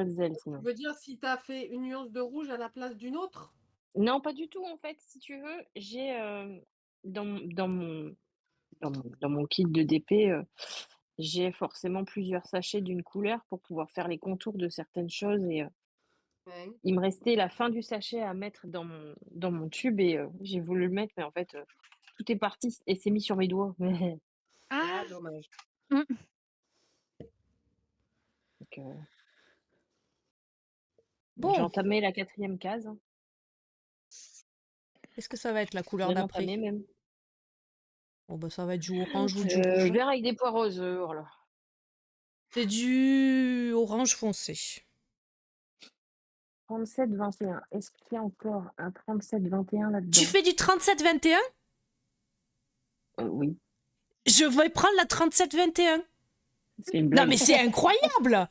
pretzel Tu sinon. veux dire si tu as fait une nuance de rouge à la place d'une autre? Non, pas du tout en fait, si tu veux, j'ai, dans mon kit de DP, j'ai forcément plusieurs sachets d'une couleur pour pouvoir faire les contours de certaines choses et Ouais. il me restait la fin du sachet à mettre dans mon tube et j'ai voulu le mettre mais en fait, tout est parti et s'est mis sur mes doigts. Ah Ah! dommage. Mmh. Donc j'ai Bon, entamé la 4e case, hein. qu'est-ce que ça va être la Je couleur viens d'après? d'entamer même. Bon, bah, ça va être du orange ou du rouge. Vert avec des poireuses, oh là. C'est du orange foncé. 37-21. Est-ce qu'il y a encore un 37-21 Tu là-dedans? fais du 37-21? Oui, Je vais prendre la 37-21. c'est une Non, mais blague. c'est incroyable!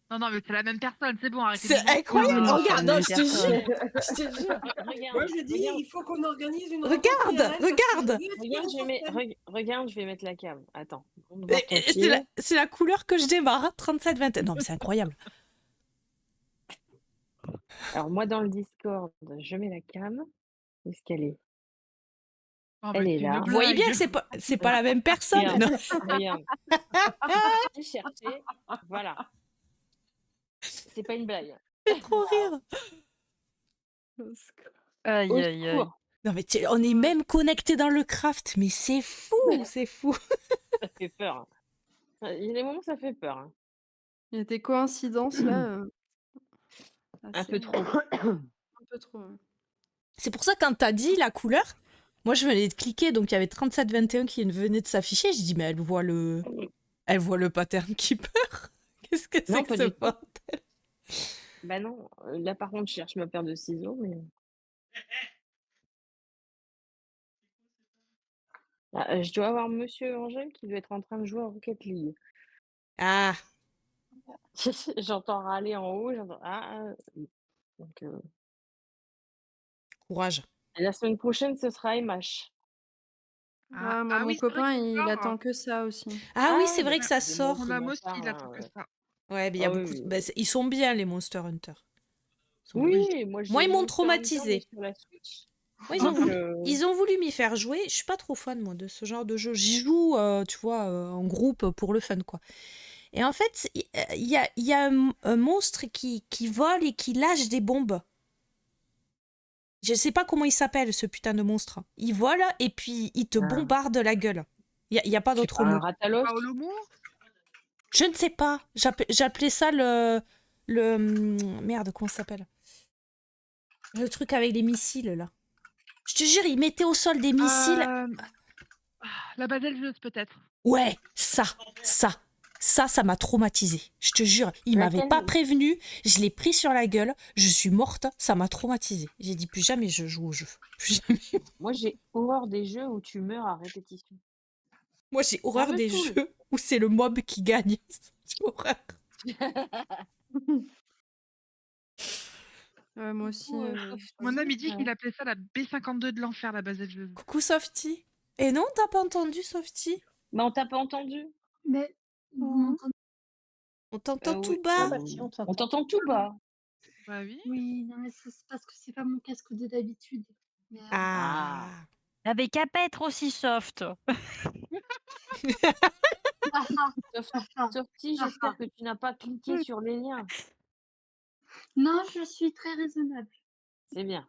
Non, non, mais c'est la même personne, c'est bon, arrêtez de C'est vous mentir, incroyable! Non, c'est la Regarde, non, même je te personne. jure! Je te jure! Regarde, Moi je dis, regarde, il faut qu'on organise une rencontre Regarde! IRL parce que je Regarde! veux être regarde, je vais sur scène. regarde, je vais mettre la cam. Attends, on va Et- voir ton et pied. C'est la couleur que je démarre, hein, 37-21. Non, mais c'est incroyable. Alors moi dans le Discord, je mets la cam. Où est-ce qu'elle est? Oh, Elle mais est c'est une là. Vous voyez bien blague. que c'est pas la même personne. Regarde, Non. regarde. J'ai cherché. Voilà. C'est pas une blague. Fait trop rire. Aïe, Au aïe, aïe. secours. Non, mais on est même connecté dans le craft, mais c'est fou, c'est fou. Ça fait peur, hein. Il y a des moments où ça fait peur, hein. Il y a des coïncidences là, Un assez, peu trop. un peu trop, ouais. C'est pour ça quand t'as dit la couleur, moi je venais de cliquer, donc il y avait 37-21 qui venait de s'afficher. Je dis mais elle voit le pattern qui peur. Qu'est-ce que c'est Non, que pas ce du tout. bordel? Bah non, là par contre, je cherche ma paire de ciseaux, mais je dois avoir monsieur Angèle qui doit être en train de jouer à Rocket League. Ah, J'entends râler en haut, j'entends donc courage. et la semaine prochaine, ce sera MH. Ah, moi, Ah mon oui, c'est vrai copain, qu'il il sort. attend que ça aussi. Ah oui, c'est Bah, vrai que ça excusez-moi, sort. Mon c'est âme mon aussi, il frère, attend que ça. Ouais, mais il y a Ah oui, beaucoup. oui, Bah, oui. ils sont bien les Monster Hunter. Ils sont bien. Oui. Oui, moi Moi, j'ai ils m'ont Monster Hunter, mais traumatisé. sur la Switch. Moi, Donc ils ont voulu m'y faire jouer. Je suis pas trop fan, moi, de ce genre de jeu. J'y joue, tu vois, en groupe pour le fun, quoi. Et en fait, il y a un monstre qui vole et qui lâche des bombes. Je sais pas comment il s'appelle, ce putain de monstre. Il vole et puis il te Ah, bombarde la gueule. Il y a pas c'est d'autre pas un mot. Rathalos? Paolomo? Je ne sais pas. J'appelais ça merde, comment ça s'appelle? Le truc avec les missiles, là. Je te jure, il mettait au sol des missiles. La baselgeuse, peut-être. Ouais, ça m'a traumatisé. Je te jure, il m'avait Laquelle? pas prévenu, je l'ai pris sur la gueule, je suis morte, ça m'a traumatisé. J'ai dit plus jamais je joue au jeu. Plus jamais. Moi, j'ai horreur des jeux où tu meurs à répétition. Moi, j'ai Ça horreur me des saoule. jeux où c'est le mob qui gagne. J'ai horreur. Ouais, moi aussi, Mon ami dit Ouais. qu'il appelait ça la B52 de l'enfer, la baselgeuse. Coucou Softy. Et non, t'as pas entendu Softy? Mais on t'a pas entendu? Mais vous Oh. m'entendez? On t'entend tout Oui. bas. Ah bah si, on On t'entend. t'entend tout bas. Bah oui. Oui, non, mais c'est parce que c'est pas mon casque de d'habitude. Mais, Ah. T'avais qu'à pas être aussi soft. ah ah, Sauf, ah ah, Softy, ah j'espère ah. que tu n'as pas cliqué sur les liens. Non, je suis très raisonnable. C'est bien.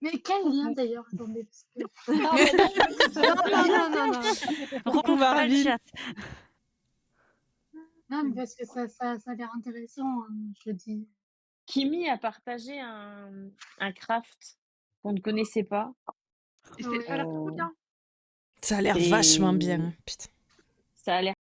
Mais quel lien d'ailleurs? Attendez, parce que... Ah, bah non, non, non, non, non. Coucou Recouvre pas le Marvin. chat. Non, mais parce que ça a l'air intéressant, hein, je le dis. Kimi a partagé un craft qu'on ne connaissait pas. Et Ouais. ça a l'air trop bien. Ça a l'air Et vachement bien. Putain. ça a l'air